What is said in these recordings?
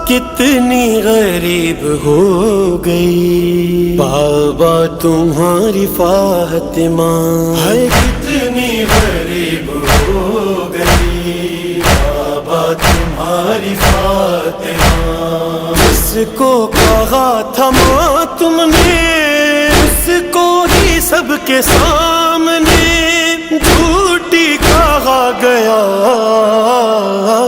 کتنی غریب ہو گئی بابا تمہاری فاطمہ، ہے کتنی غریب ہو گئی بابا تمہاری فاطمہ۔ جس کو کہا تھا ماں تم نے اس کو ہی سب کے سامنے جھوٹی کہا گیا،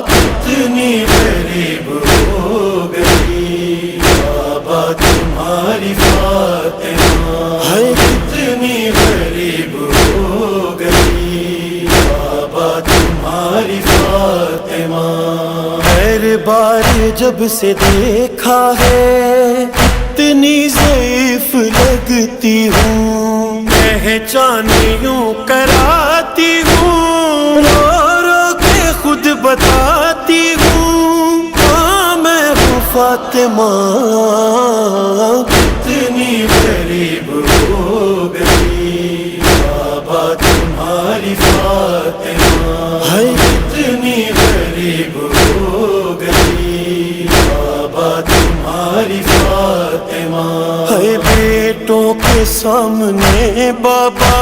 کتنی غریب ہو گئی بابا تمہاری فاطمہ، ہے کتنی غریب ہو گئی بابا تمہاری فاطمہ۔ ہر بار جب سے دیکھا ہے اتنی ضعیف لگتی ہوں، پہچان یوں کراتی ہوں، رو رو کے خود بتاتی ہوں ہاں میں ہوں فاطمہ، کتنی غریب ہو گئی بابا تمہاری فاطمہ، ہے کتنی غریب ہو گئی بابا تمہاری فاطمہ۔ ہے بیٹوں کے سامنے بابا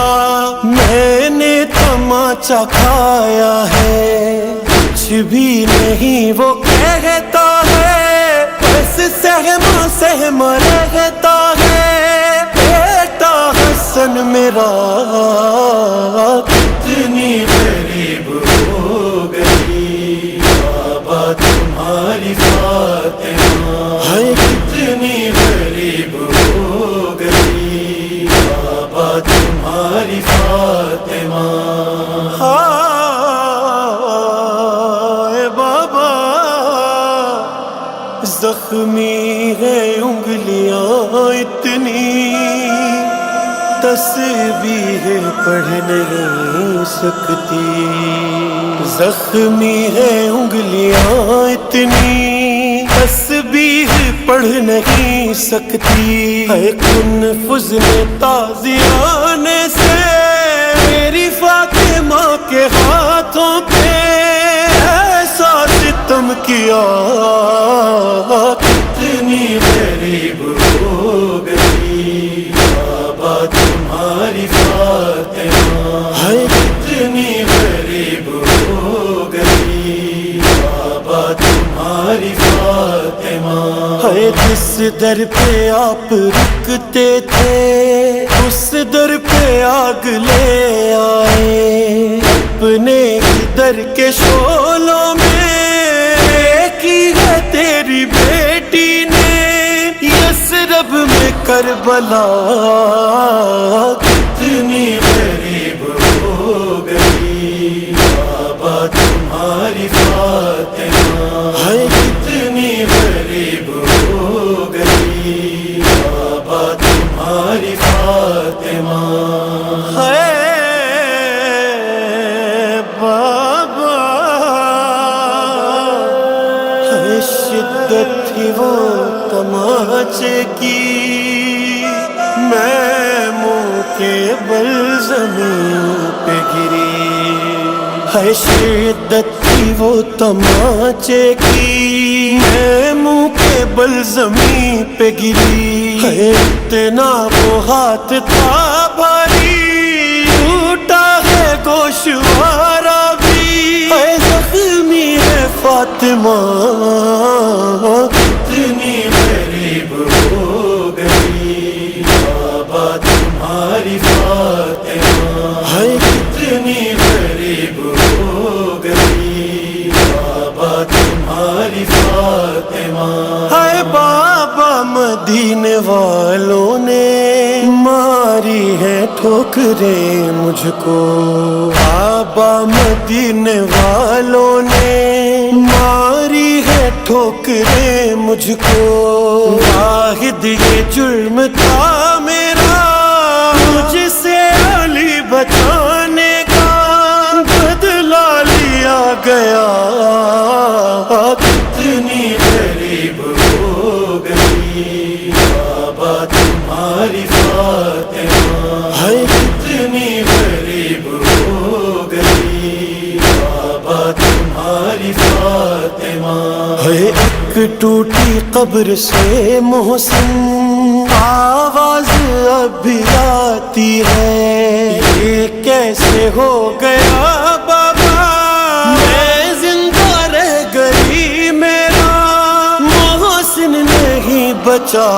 میں نے تماچا کھایا ہے، کچھ بھی نہیں وہ کہتا ہے، بس سہما سہما رہتا ہے بیٹا حسن میرا، کتنی غریب ہو گئی بابا تمہاری فاطمہ، ہے کتنی غریب ہو گئی بابا تمہاری فاطمہ۔ بابا زخمی ہے انگلیاں اتنی تسبیح پڑھ نہیں سکتی، زخمی ہے انگلیاں اتنی تسبیح پڑھ نہیں سکتی، ہے کنفذ نے تازیانے سے میری فاطمہ کے ہاتھوں پہ ایسا ستم کیا، کتنی غریب ہو گئی بابا تمہاری فاطمہ، ہے کتنی غریب ہو گئی بابا تمہاری فاطمہ۔ ہے جس در پہ آپ رکتے تھے اس در پہ آگ لے آئے، اپنے در کے شعلوں میں کی ہے تیری بیٹی نے یثرب میں کربلا، کتنی غریب ہو گئی بابا تمہاری فاطمہ، ہے کتنی غریب ہو گئی بابا تمہاری فاطمہ، ہے بابا ہے شدت تھی وہ تماچے کی، میں منہ کے بل زمین پہ گری، ہے شدت تھی وہ تماچے کی، میں منہ کے بل زمین پہ گری، ہے اتنا وہ ہاتھ تھا بھاری ٹوٹا ہے گوشوارا بھی، ہے زخمی ہے فاطمہ، کتنی غریب ہو گئی بابا تمہاری فاطمہ، ہے کتنی غریب ہو گئی بابا تمہاری فاطمہ۔ ہے بابا مدینے والوں نے ماری ہے ٹھوکریں مجھ کو، بابا مدینے والوں نے ماری ہے ٹھوکریں مجھ کو، واحد یہ جرم تھا میرا مجھ سے علی بچانے کا، بدلا لیا گیا، کتنی غریب ہو گئی بابا تمہاری فاطمہ، ہے کتنی غریب ہو گئی بابا تمہاری فاطمہ۔ فاطمہ. ہے ایک ٹوٹی قبر سے محسن آواز اب بھی آتی ہے. یہ کیسے ہو گیا بابا میں زندہ رہ گئی, میرا محسن نہیں بچا